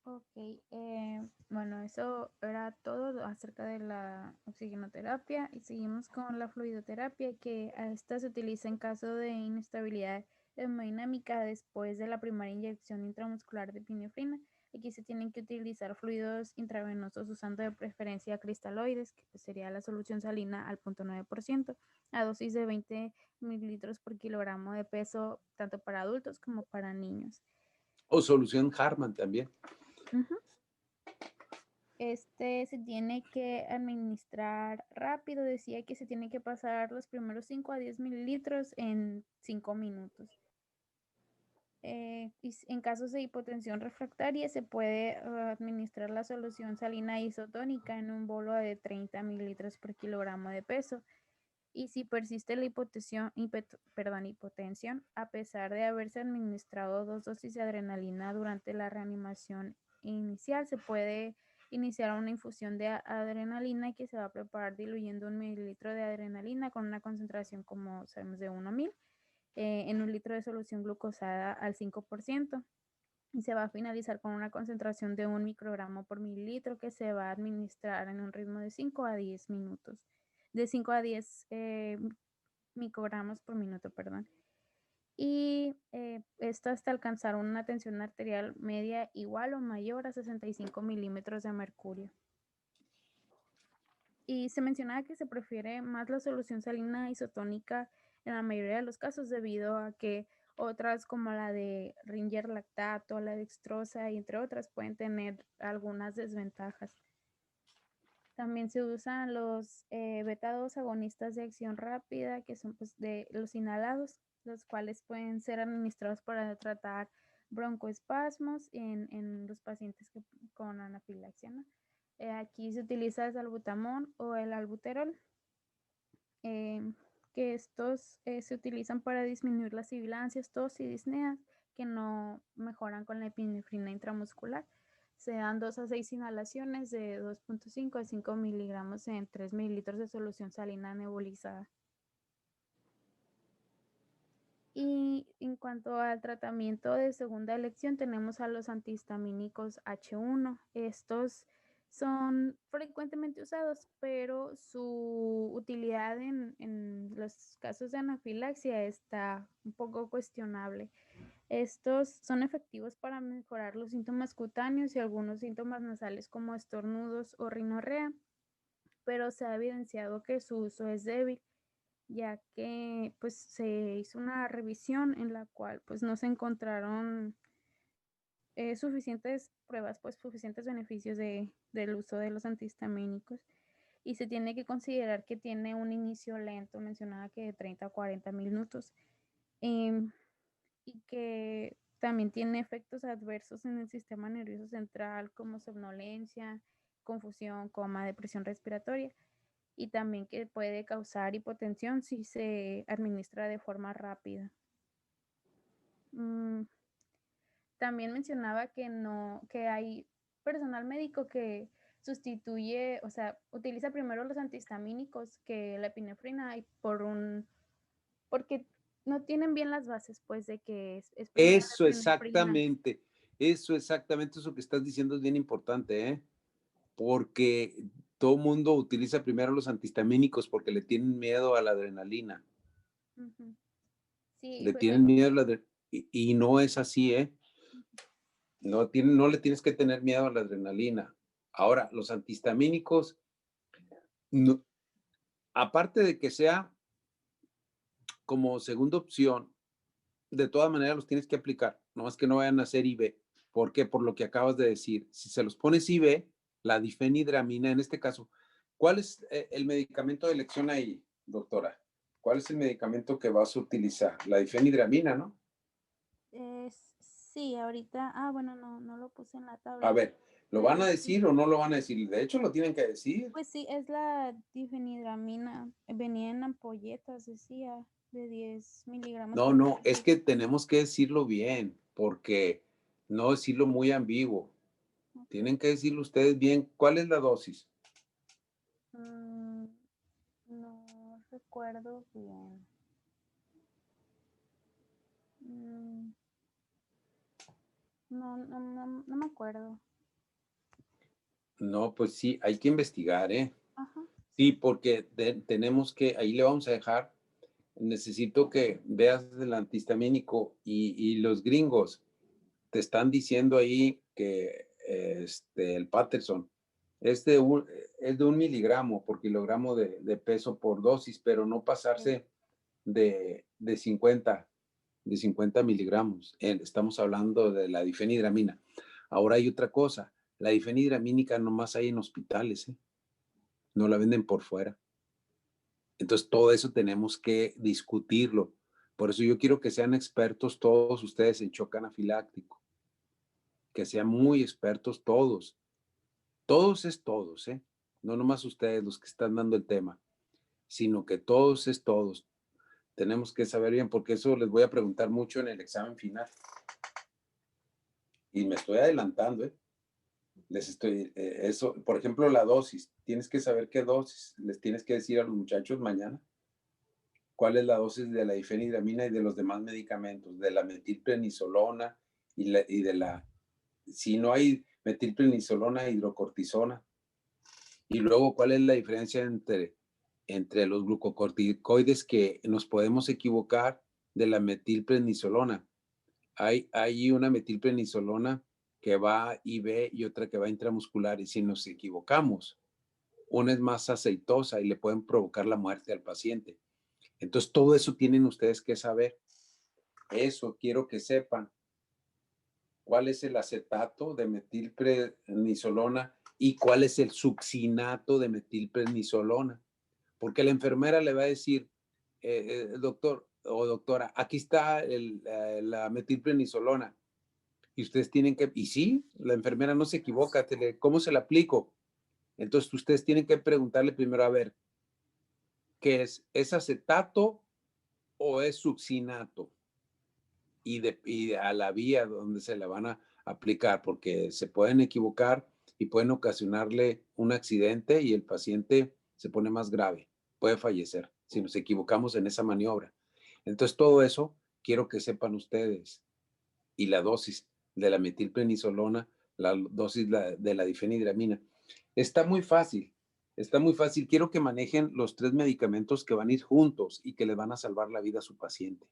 Ok, bueno, eso era todo acerca de la oxigenoterapia y seguimos con la fluidoterapia, que a esta se utiliza en caso de inestabilidad hemodinámica después de la primera inyección intramuscular de epinefrina. Aquí se tienen que utilizar fluidos intravenosos usando de preferencia cristaloides, que pues sería la solución salina al 0.9%, a dosis de 20 mililitros por kilogramo de peso, tanto para adultos como para niños. O solución Harman también. Ujú. Se tiene que administrar rápido, decía que se tiene que pasar los primeros 5 a 10 mililitros en 5 minutos. Y en casos de hipotensión refractaria se puede administrar la solución salina isotónica en un bolo de 30 mililitros por kilogramo de peso. Y si persiste la hipotensión, a pesar de haberse administrado 2 dosis de adrenalina durante la reanimación inicial, se puede iniciar una infusión de adrenalina que se va a preparar diluyendo 1 mililitro de adrenalina con una concentración, como sabemos, de 1.000 en 1 litro de solución glucosada al 5%. Y se va a finalizar con una concentración de 1 microgramo por mililitro que se va a administrar en un ritmo de 5 a 10 minutos. De 5 a 10 microgramos por minuto, perdón. Y esto hasta alcanzar una tensión arterial media igual o mayor a 65 milímetros de mercurio. Y se mencionaba que se prefiere más la solución salina isotónica en la mayoría de los casos debido a que otras como la de Ringer lactato, la dextrosa y entre otras pueden tener algunas desventajas. También se usan los beta 2 agonistas de acción rápida, que son pues de los inhalados, los cuales pueden ser administrados para tratar broncoespasmos en los pacientes con anafilaxia, ¿no? Aquí se utiliza el salbutamol o el albuterol, eh, que estos se utilizan para disminuir las sibilancias, tos y disneas que no mejoran con la epinefrina intramuscular. Se dan 2 a 6 inhalaciones de 2.5 a 5 miligramos en 3 mililitros de solución salina nebulizada. Y en cuanto al tratamiento de segunda elección, tenemos a los antihistamínicos H1. Estos son frecuentemente usados, pero su utilidad en los casos de anafilaxia está un poco cuestionable. Estos son efectivos para mejorar los síntomas cutáneos y algunos síntomas nasales como estornudos o rinorrea, pero se ha evidenciado que su uso es débil, ya que pues se hizo una revisión en la cual pues no se encontraron suficientes pruebas, pues suficientes beneficios del uso de los antihistamínicos, y se tiene que considerar que tiene un inicio lento, mencionaba que de 30 a 40 minutos, y que también tiene efectos adversos en el sistema nervioso central como somnolencia, confusión, coma, depresión respiratoria, y también que puede causar hipotensión si se administra de forma rápida. también mencionaba que no, que hay personal médico que sustituye, o sea, utiliza primero los antihistamínicos que la epinefrina y porque no tienen bien las bases, pues, de que es primero la Eso epinefrina. exactamente, eso que estás diciendo es bien importante, ¿eh? Porque todo mundo utiliza primero los antihistamínicos porque le tienen miedo a la adrenalina, Ujú. Sí, le pues, tienen miedo a la y no es así, ¿eh? No le tienes que tener miedo a la adrenalina. Ahora, los antihistamínicos, no, aparte de que sea como segunda opción, de todas maneras los tienes que aplicar, no más que no vayan a ser IV. ¿Por qué? Por lo que acabas de decir. Si se los pones IV, la difenhidramina, en este caso, ¿cuál es el medicamento de elección ahí, doctora? ¿Cuál es el medicamento que vas a utilizar? La difenhidramina, ¿no? sí, ahorita, bueno, no lo puse en la A tabla, ver, ¿lo van a pero sí. decir o no lo van a decir? De hecho, lo tienen que decir. Pues sí, es la difenhidramina. Venía en ampolletas, decía, de 10 miligramos No, por no, es que decilitro. tenemos que decirlo bien, porque no decirlo muy ambiguo. Ok. Tienen que decirlo ustedes bien cuál es la dosis. Mm, no recuerdo bien. Mm, no me acuerdo. No, pues sí, hay que investigar, ¿eh? Ajá, Sí, sí. porque tenemos que, ahí le vamos a dejar, necesito que veas el antihistamínico y los gringos te están diciendo ahí que el Patterson es de es de 1 miligramo por kilogramo de peso por dosis, pero no Ok. pasarse de 50 miligramos. Estamos hablando de la difenhidramina. Ahora hay otra cosa, la difenhidramínica nomás hay en hospitales, ¿eh? No la venden por fuera. Entonces, todo eso tenemos que discutirlo. Por eso yo quiero que sean expertos todos ustedes en shock anafiláctico, que sean muy expertos todos. Todos es todos, ¿eh? No nomás ustedes los que están dando el tema, sino que todos es todos. Tenemos que saber bien, porque eso les voy a preguntar mucho en el examen final. Y me estoy adelantando, ¿eh? Eso, por ejemplo, la dosis. Tienes que saber qué dosis. Les tienes que decir a los muchachos mañana cuál es la dosis de la difenhidramina y de los demás medicamentos, de la metilprednisolona y de la, si no hay metilprednisolona, hidrocortisona. Y luego, ¿cuál es la diferencia entre los glucocorticoides que nos podemos equivocar de la metilprednisolona? Hay una metilprednisolona que va IV y otra que va intramuscular. Y si nos equivocamos, una es más aceitosa y le pueden provocar la muerte al paciente. Entonces, todo eso tienen ustedes que saber. Eso quiero que sepan. ¿Cuál es el acetato de metilprednisolona y cuál es el succinato de metilprednisolona? Porque la enfermera le va a decir, doctor o doctora, aquí está la metilprednisolona. Y ustedes tienen que, y sí, la enfermera no se equivoca, ¿cómo se la aplico? Entonces ustedes tienen que preguntarle primero, a ver, ¿qué es? ¿Es acetato o es succinato? Y a la vía donde se la van a aplicar, porque se pueden equivocar y pueden ocasionarle un accidente y el paciente se pone más grave, puede fallecer si nos equivocamos en esa maniobra. Entonces, todo eso quiero que sepan ustedes. Y la dosis de la metilprednisolona, la dosis de la difenhidramina. Está muy fácil, está muy fácil. Quiero que manejen los 3 medicamentos que van a ir juntos y que le van a salvar la vida a su paciente.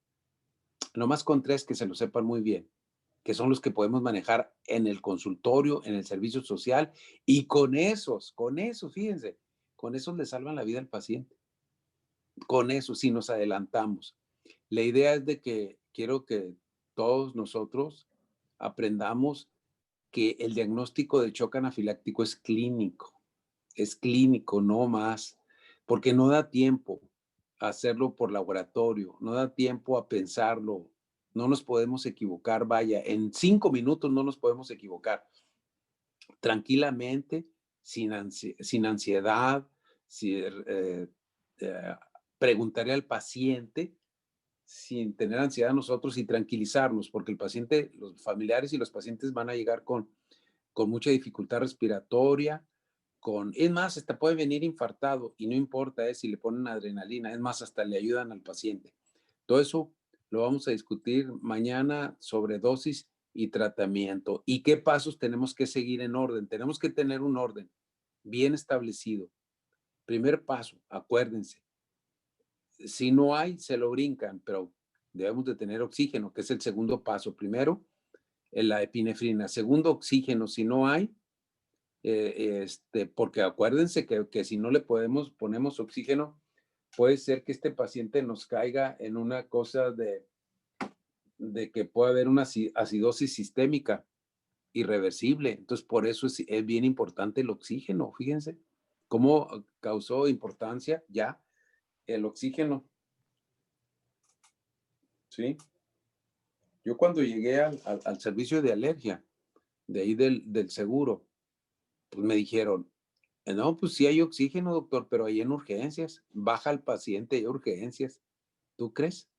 No más con 3 que se lo sepan muy bien, que son los que podemos manejar en el consultorio, en el servicio social, y con esos, fíjense, con esos le salvan la vida al paciente. Con eso, si nos adelantamos. La idea es de que quiero que todos nosotros aprendamos que el diagnóstico de shock anafiláctico es clínico, no más, porque no da tiempo a hacerlo por laboratorio, no da tiempo a pensarlo, no nos podemos equivocar, vaya, en 5 minutos no nos podemos equivocar. Tranquilamente, sin ansiedad, si, eh, preguntarle al paciente sin tener ansiedad nosotros y tranquilizarnos, porque el paciente, los familiares y los pacientes van a llegar con mucha dificultad respiratoria, es más, hasta puede venir infartado y no importa si le ponen adrenalina, es más, hasta le ayudan al paciente. Todo eso lo vamos a discutir mañana sobre dosis y tratamiento y qué pasos tenemos que seguir en orden. Tenemos que tener un orden bien establecido. Primer paso, acuérdense, si no hay, se lo brincan, pero debemos de tener oxígeno, que es el segundo paso. Primero, la epinefrina. Segundo, oxígeno. Si no hay, porque acuérdense que si no le ponemos oxígeno, puede ser que este paciente nos caiga en una cosa de que puede haber una acidosis sistémica irreversible. Entonces, por eso es bien importante el oxígeno. Fíjense cómo causó importancia ya el oxígeno. ¿Sí? Yo cuando llegué al servicio de alergia, de ahí del seguro, pues me dijeron, no, pues sí hay oxígeno, doctor, pero ahí en urgencias. Baja al paciente a urgencias. ¿Tú crees?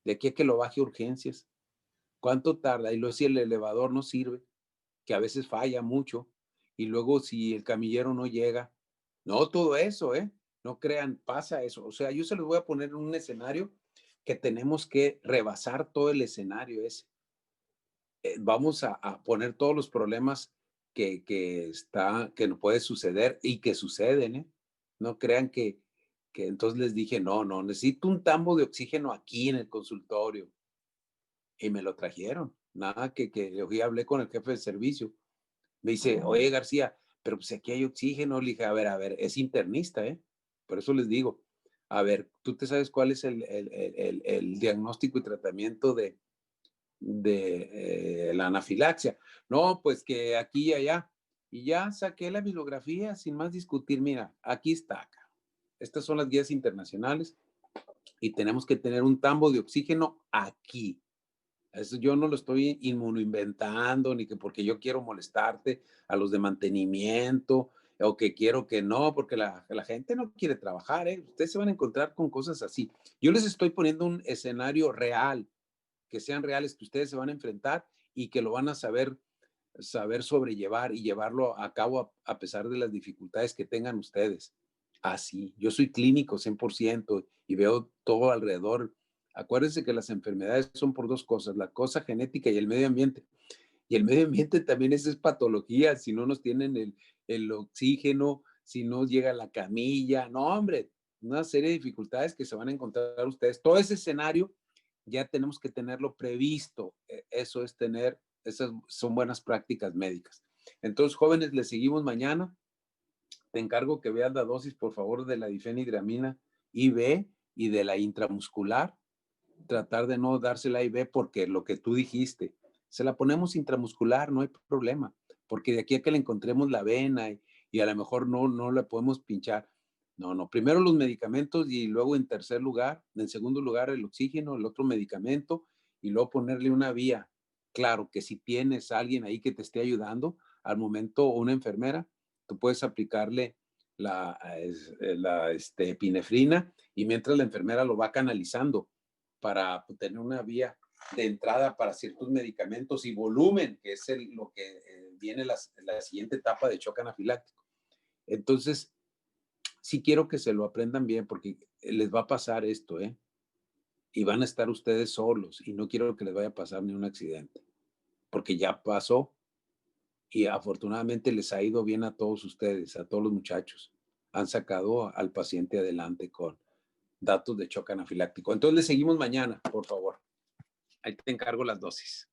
De aquí a que lo baje a urgencias. ¿Cuánto tarda? Y luego si el elevador no sirve, que a veces falla mucho, y luego si el camillero no llega. No, todo eso, ¿eh? No crean, pasa eso. O sea, yo se los voy a poner en un escenario que tenemos que rebasar todo el escenario ese. Vamos a poner todos los problemas que no puede suceder y que suceden, ¿eh? No crean que entonces les dije, no, necesito un tambo de oxígeno aquí en el consultorio. Y me lo trajeron. Nada que yo hablé con el jefe de servicio. Me dice, oye García, pero pues aquí hay oxígeno. Le dije, a ver, es internista, ¿eh? Por eso les digo, a ver, ¿tú te sabes cuál es el diagnóstico y tratamiento de la anafilaxia? No, pues que aquí y allá. Y ya saqué la bibliografía sin más discutir. Mira, aquí está acá. Estas son las guías internacionales y tenemos que tener un tambo de oxígeno aquí. Eso yo no lo estoy inventando, ni que porque yo quiero molestarte a los de mantenimiento, o que quiero que no, porque la gente no quiere trabajar, ¿eh? Ustedes se van a encontrar con cosas así. Yo les estoy poniendo un escenario real, que sean reales, que ustedes se van a enfrentar y que lo van a saber sobrellevar y llevarlo a cabo a pesar de las dificultades que tengan ustedes. Así, yo soy clínico 100% y veo todo alrededor. Acuérdense que las enfermedades son por dos cosas, la cosa genética y el medio ambiente. Y el medio ambiente también es patología, si no nos tienen el oxígeno, si no llega la camilla, no hombre, una serie de dificultades que se van a encontrar ustedes. Todo ese escenario ya tenemos que tenerlo previsto. Eso es esas son buenas prácticas médicas. Entonces, jóvenes, les seguimos mañana. Te encargo que veas la dosis, por favor, de la difenhidramina IV y de la intramuscular. Tratar de no dársela IV porque lo que tú dijiste, se la ponemos intramuscular, no hay problema, porque de aquí a que le encontremos la vena y a lo mejor no la podemos pinchar. No, primero los medicamentos y luego en segundo lugar el oxígeno, el otro medicamento y luego ponerle una vía. Claro que si tienes a alguien ahí que te esté ayudando, al momento una enfermera, tú puedes aplicarle la epinefrina y mientras la enfermera lo va canalizando para tener una vía de entrada para ciertos medicamentos y volumen, que es lo que viene la siguiente etapa de shock anafiláctico. Entonces, sí quiero que se lo aprendan bien porque les va a pasar esto, ¿eh? Y van a estar ustedes solos y no quiero que les vaya a pasar ni un accidente, porque ya pasó y afortunadamente les ha ido bien a todos ustedes, a todos los muchachos. Han sacado al paciente adelante con datos de shock anafiláctico. Entonces, le seguimos mañana, por favor. Ahí te encargo las dosis.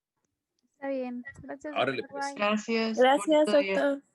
Está bien. Gracias, Órale, doctor. pues. Bye. Gracias. Gracias, Bonito día. doctor.